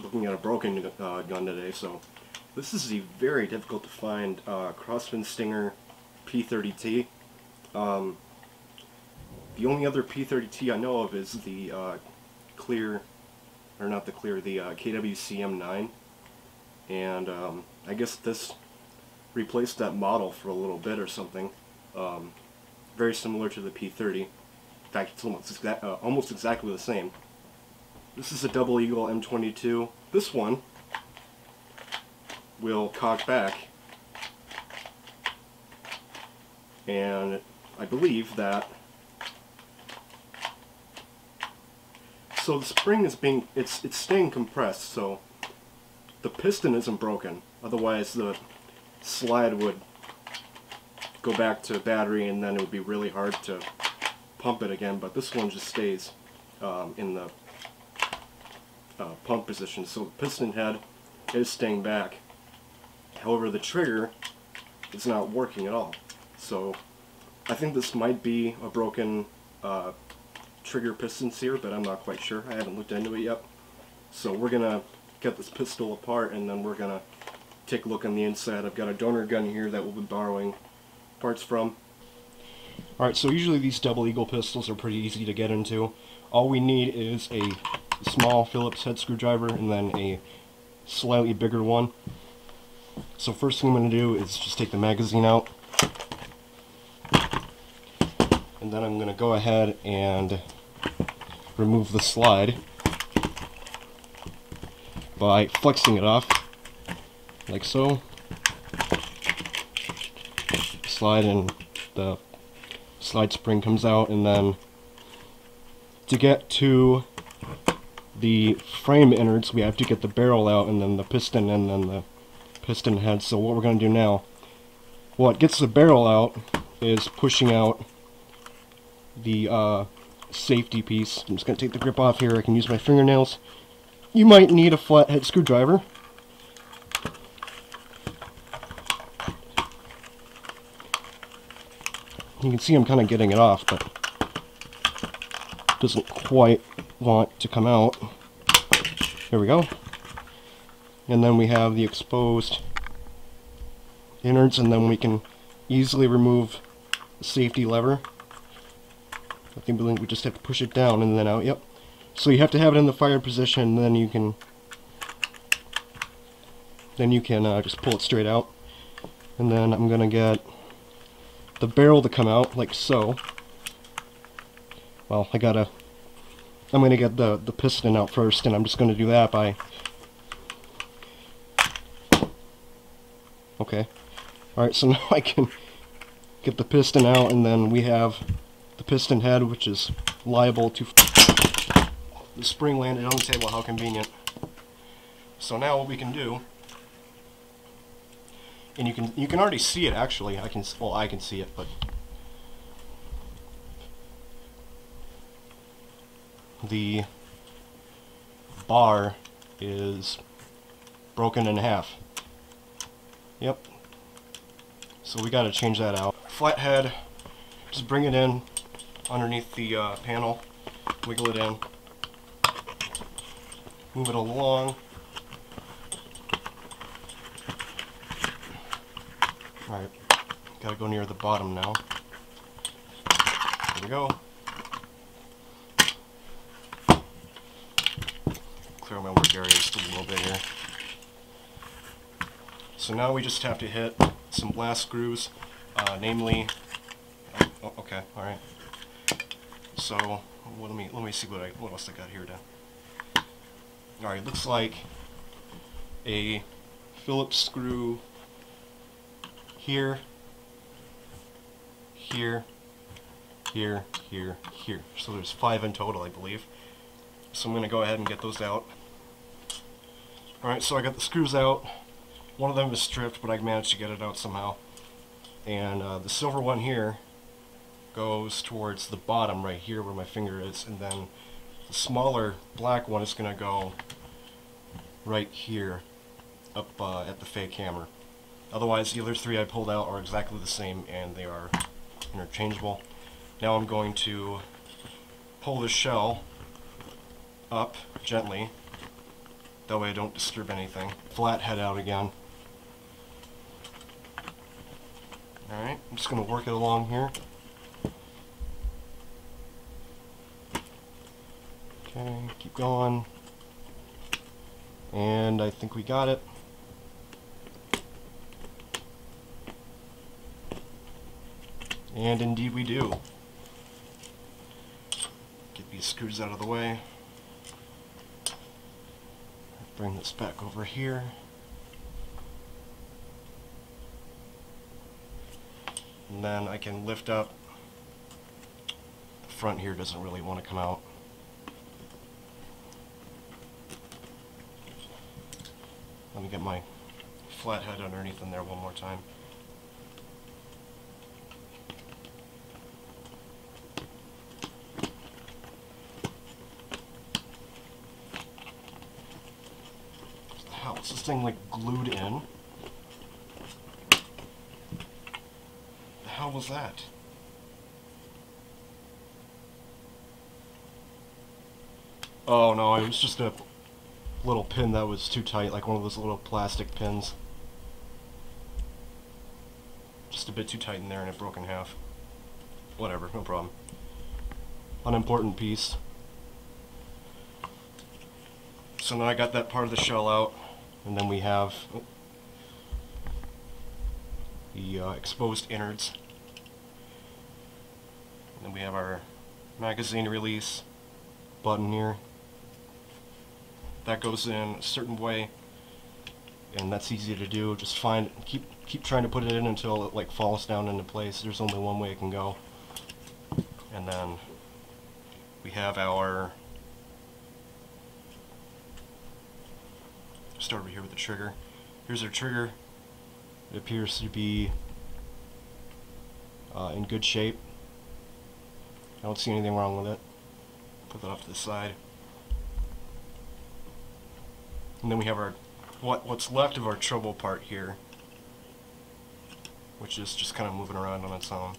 looking at a broken gun today. So this is a very difficult to find Crosman Stinger P30T. The only other P30T I know of is the clear, or not the clear, the KWC-M9, and I guess this replaced that model for a little bit or something. Very similar to the P30. In fact, it's almost exactly the same. This is a Double Eagle M22. This one will cock back, and I believe that, so the spring is it's staying compressed, so the piston isn't broken. Otherwise the slide would go back to battery and then it would be really hard to pump it again, but this one just stays in the pump position, so the piston head is staying back. However, the trigger is not working at all. So I think this might be a broken trigger piston sear, but I'm not quite sure. I haven't looked into it yet. So we're gonna get this pistol apart and then we're gonna take a look on the inside. I've got a donor gun here that we'll be borrowing parts from. Alright, so usually these Double Eagle pistols are pretty easy to get into. All we need is a small Phillips head screwdriver and then a slightly bigger one. So first thing I'm going to do is just take the magazine out, and then I'm going to go ahead and remove the slide by flexing it off like so. Slide, and the slide spring comes out, and then to get to the frame innards we have to get the barrel out, and then the piston, and then the piston head. So what we're going to do now, what gets the barrel out is pushing out the safety piece. I'm just going to take the grip off here. I can use my fingernails. You might need a flathead screwdriver. You can see I'm kind of getting it off, but it doesn't quite want to come out. There we go. And then we have the exposed innards, and then we can easily remove the safety lever. I think we just have to push it down and then out. Yep. So you have to have it in the fired position, and then you can just pull it straight out. And then I'm gonna get the barrel to come out like so. Well, I'm gonna get the piston out first, and I'm just gonna do that by, okay. Alright, so now I can get the piston out, and then we have the piston head, which is liable to, the spring landed on the table, how convenient. So now what we can do, and you can already see it actually, I can see it, but the bar is broken in half. Yep. So we gotta change that out. Flathead, just bring it in underneath the panel, wiggle it in, move it along. Alright, gotta go near the bottom now. There we go. Clear my work area just a little bit here. So now we just have to hit some blast screws, namely, okay, alright. So well, let me see what else I got here to. Alright, looks like a Phillips screw here, here, here, here, here. So there's 5 in total, I believe. So I'm going to go ahead and get those out. Alright, so I got the screws out. One of them is stripped, but I managed to get it out somehow. And the silver one here goes towards the bottom right here where my finger is, and then the smaller black one is going to go right here up at the fake hammer. Otherwise, the other 3 I pulled out are exactly the same, and they are interchangeable. Now I'm going to pull the shell up gently That way I don't disturb anything. Flat head out again. Alright, I'm just going to work it along here. Okay, keep going. And I think we got it. And indeed we do. Get these screws out of the way. Bring this back over here. And then I can lift up. The front here doesn't really want to come out. Let me get my flat head underneath in there one more time. What the hell? Is this thing like glued in? The hell was that? Oh no, it was just a little pin that was too tight, like one of those little plastic pins. Just a bit too tight in there and it broke in half. Whatever, no problem. Unimportant piece. So now I got that part of the shell out, and then we have the exposed innards. And then we have our magazine release button here. That goes in a certain way, and that's easy to do. Just keep trying to put it in until it like falls down into place. There's only one way it can go. And then we have our, start over here with the trigger. Here's our trigger. It appears to be in good shape. I don't see anything wrong with it. Put that off to the side. And then we have our what's left of our trouble part here, which is just kind of moving around on its own.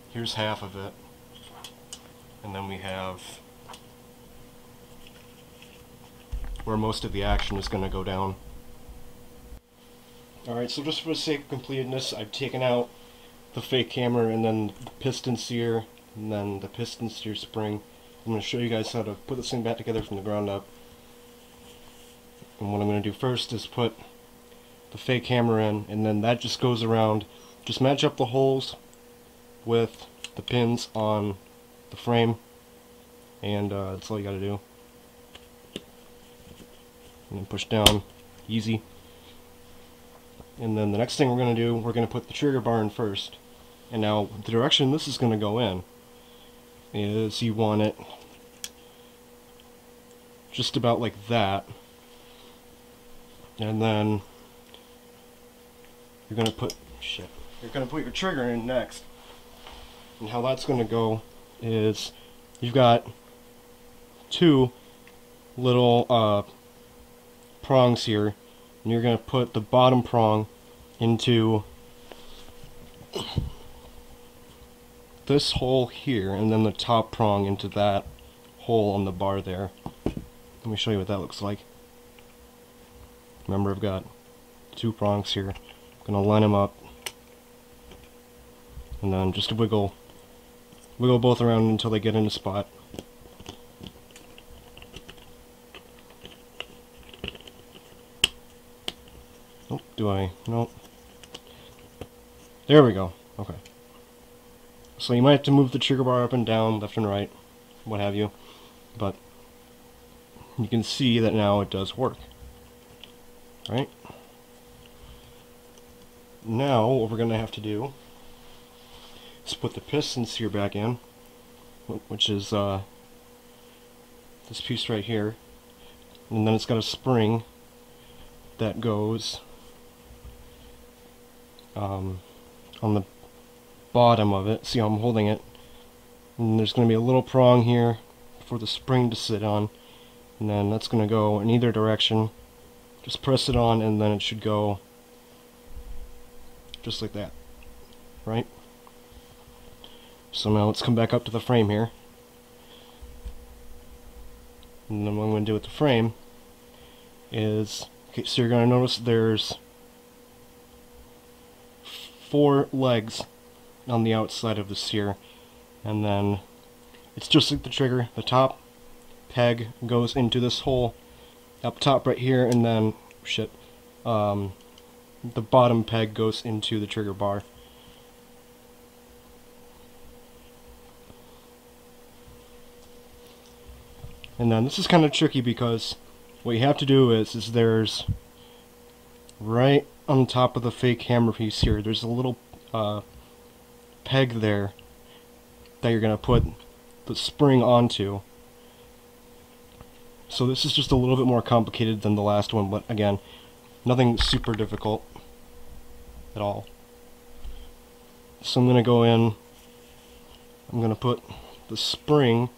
Here's half of it, and then we have where most of the action is going to go down. Alright, so just for the sake of completeness, I've taken out the fake hammer and then the piston sear and then the piston sear spring. I'm going to show you guys how to put this thing back together from the ground up. And what I'm going to do first is put the fake hammer in, and then that just goes around. Just match up the holes with the pins on the frame, and that's all you got to do. And then push down, easy. And then the next thing we're going to do, we're going to put the trigger bar in first. And now the direction this is going to go in is you want it just about like that. And then you're gonna put your trigger in next. And how that's gonna go is you've got two little prongs here, and you're gonna put the bottom prong into this hole here, and then the top prong into that hole on the bar there. Let me show you what that looks like. Remember, I've got two prongs here. I'm going to line them up, and then just wiggle both around until they get in a spot. Oh, do I? No. There we go. Okay. So you might have to move the trigger bar up and down, left and right, what have you, but you can see that now it does work. Right? Now what we're going to have to do is put the piston sear back in, which is this piece right here, and then it's got a spring that goes on the bottom of it. See how I'm holding it? And there's going to be a little prong here for the spring to sit on, and then that's going to go in either direction. Just press it on, and then it should go just like that, right? So now let's come back up to the frame here. And then what I'm going to do with the frame is, okay, so you're going to notice there's 4 legs on the outside of the sear, and then it's just like the trigger. The top peg goes into this hole up top right here, and then the bottom peg goes into the trigger bar. And then this is kind of tricky because what you have to do is there's right on top of the fake hammer piece here, there's a little peg there that you're going to put the spring onto. So this is just a little bit more complicated than the last one, but again, nothing super difficult at all. So I'm going to go in, I'm going to put the spring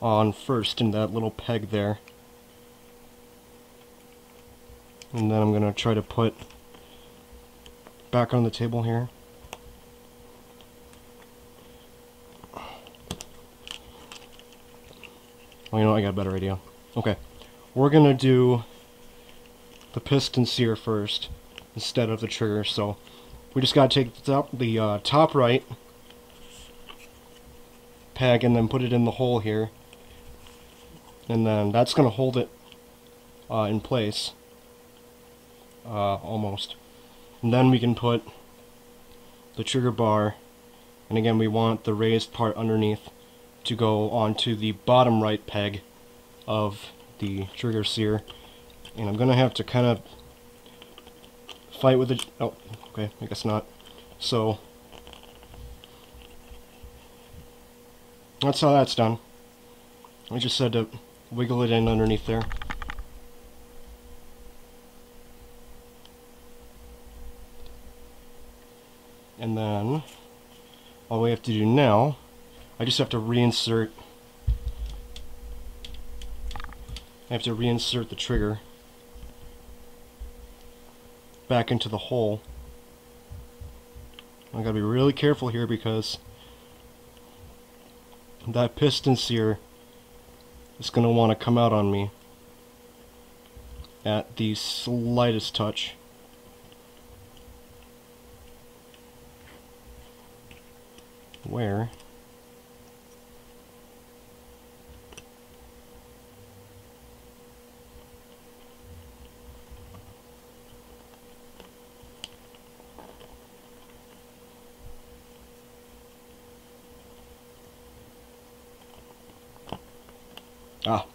on first in that little peg there, and then I'm going to try to put back on the table here. Oh, you know what, I got a better idea. Okay, we're going to do the piston sear first instead of the trigger, so we just got to take the top right peg and then put it in the hole here, and then that's going to hold it in place, almost. And then we can put the trigger bar, and again we want the raised part underneath to go onto the bottom right peg of the trigger sear. And I'm going to have to kind of fight with it. Oh, okay, I guess not. So that's how that's done. I just had to wiggle it in underneath there. And then all we have to do now, I just have to reinsert. I have to reinsert the trigger back into the hole. I gotta be really careful here because that piston sear is gonna want to come out on me at the slightest touch. Where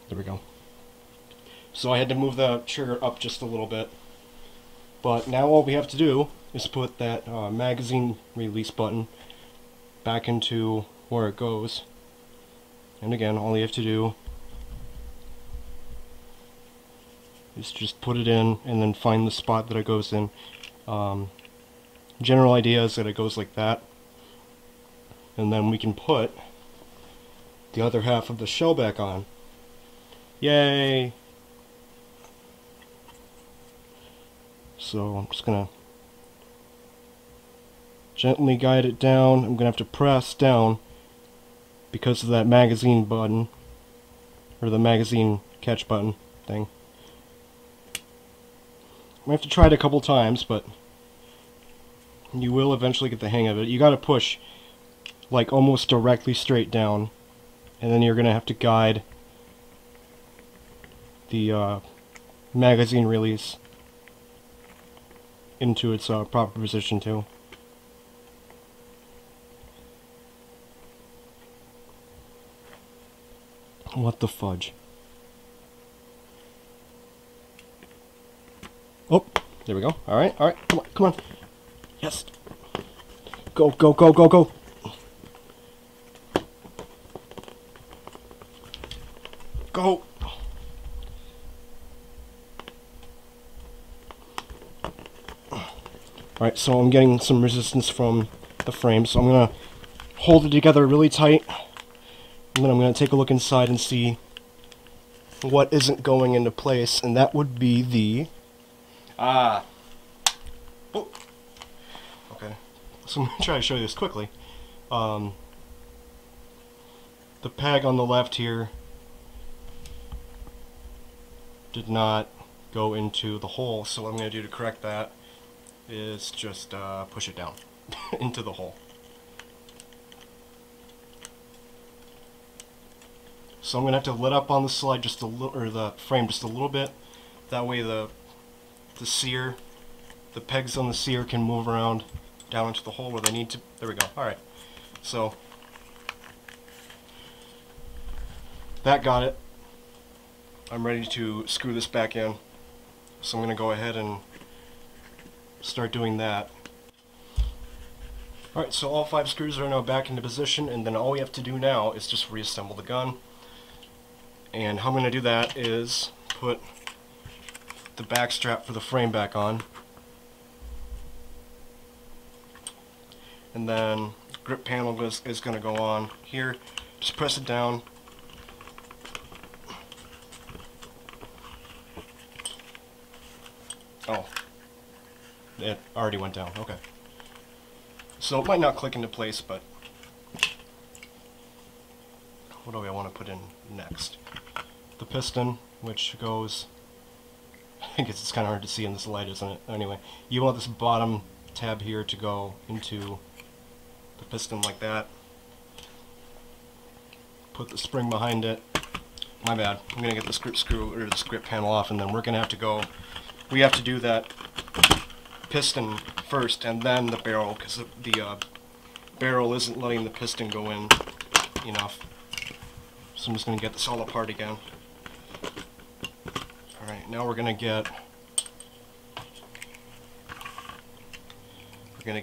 there we go. So I had to move the trigger up just a little bit. But now all we have to do is put that magazine release button back into where it goes. And again, all you have to do is just put it in and then find the spot that it goes in. General idea is that it goes like that. And then we can put the other half of the shell back on. Yay! So I'm just gonna gently guide it down. I'm gonna have to press down because of that magazine button, or the magazine catch button thing. I have to try it a couple times, but you will eventually get the hang of it. You gotta push like almost directly straight down, and then you're gonna have to guide the magazine release into its proper position too. What the fudge? Oh, there we go. Alright, alright, come on, come on. Yes. Go, go, go, go, go. Go. Alright, so I'm getting some resistance from the frame, so I'm going to hold it together really tight, and then I'm going to take a look inside and see what isn't going into place, and that would be the... Oh. Okay, so I'm going to try to show you this quickly. The peg on the left here did not go into the hole. So what I'm going to do to correct that is just push it down into the hole. So I'm going to have to let up on the slide just a little, or the frame just a little bit. That way the sear, the pegs on the sear can move around down into the hole where they need to. There we go. Alright. So that got it. I'm ready to screw this back in. So I'm going to go ahead and start doing that. Alright, so all 5 screws are now back into position, and then all we have to do now is just reassemble the gun. And how I'm going to do that is put the back strap for the frame back on. And then grip panel is going to go on here. Just press it down. Oh, it already went down. Okay. So it might not click into place, but what do I want to put in next? The piston, which goes, I guess it's kind of hard to see in this light, isn't it? Anyway, you want this bottom tab here to go into the piston like that. Put the spring behind it. My bad. I'm going to get this grip screw, or this grip panel off, and then we're going to have to go, we have to do that piston first and then the barrel, because the barrel isn't letting the piston go in enough. So I'm just going to get this all apart again. Alright, now we're going to get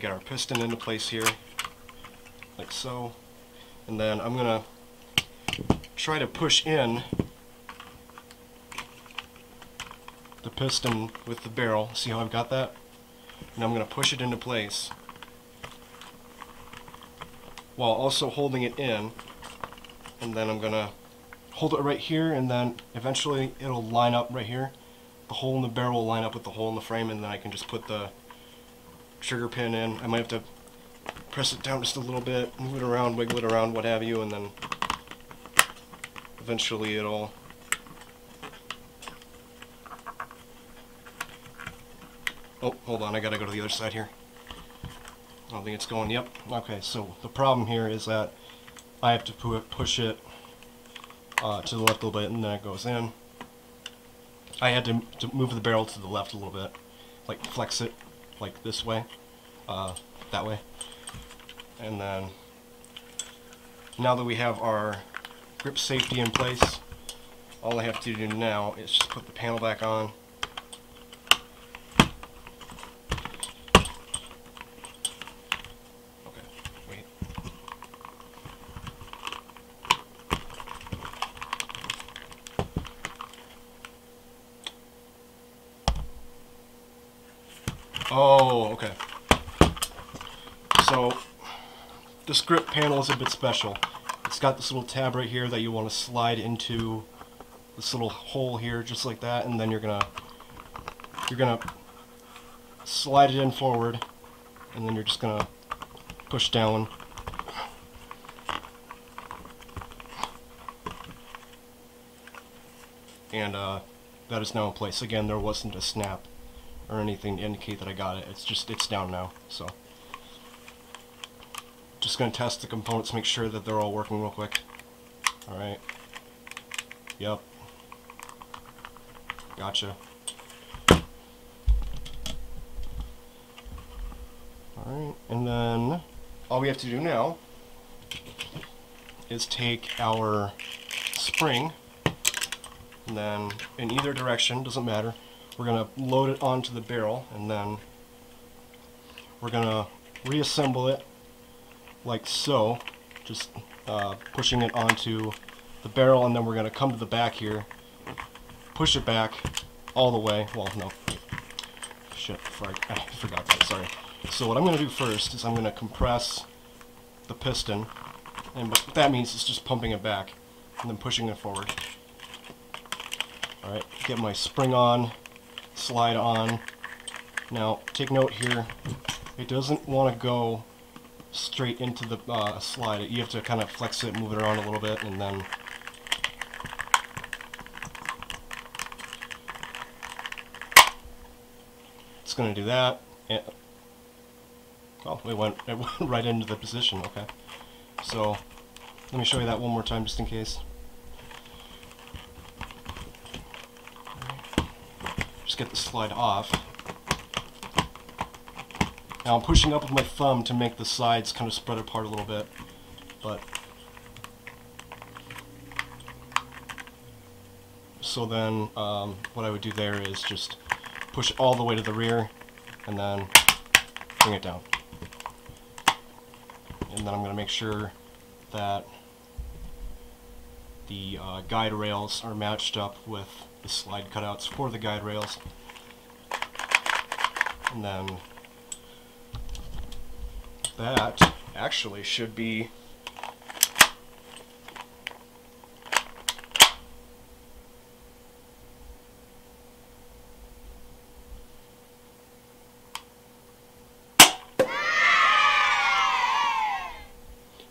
our piston into place here, like so. And then I'm going to try to push in the piston with the barrel. See how I've got that? And I'm going to push it into place while also holding it in, and then I'm going to hold it right here, and then eventually it'll line up right here. The hole in the barrel will line up with the hole in the frame, and then I can just put the trigger pin in. I might have to press it down just a little bit, move it around, wiggle it around, what have you, and then eventually it'll oh, hold on, I gotta go to the other side here. I don't think it's going, yep. Okay, so the problem here is that I have to push it to the left a little bit, and then it goes in. I had to move the barrel to the left a little bit, like flex it, like this way, that way. And then, now that we have our grip safety in place, all I have to do now is just put the panel back on. Oh, okay. So, this grip panel is a bit special. It's got this little tab right here that you want to slide into this little hole here, just like that, and then you're gonna slide it in forward, and then you're just gonna push down. And that is now in place. Again, there wasn't a snap or anything to indicate that I got it. It's down now. So just gonna test the components, make sure that they're all working real quick. Alright. Yep. Gotcha. Alright, and then all we have to do now is take our spring, and then in either direction, doesn't matter, we're going to load it onto the barrel, and then we're going to reassemble it like so, just pushing it onto the barrel, and then we're going to come to the back here, push it back all the way. Well, no, shit, I forgot that, sorry. So what I'm going to do first is I'm going to compress the piston, and what that means is just pumping it back and then pushing it forward. Alright, get my spring on, slide on. Now, take note here, it doesn't want to go straight into the slide. You have to kind of flex it, move it around a little bit, and then going to do that. And, oh, it went right into the position. Okay. So let me show you that one more time just in case. Just get the slide off. Now I'm pushing up with my thumb to make the sides kind of spread apart a little bit, but so then what I would do there is just push all the way to the rear and then bring it down. And then I'm going to make sure that the guide rails are matched up with the slide cutouts for the guide rails. And then that actually should be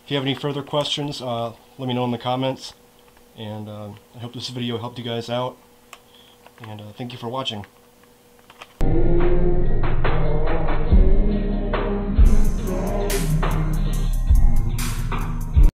If you have any further questions, let me know in the comments, and I hope this video helped you guys out, and thank you for watching.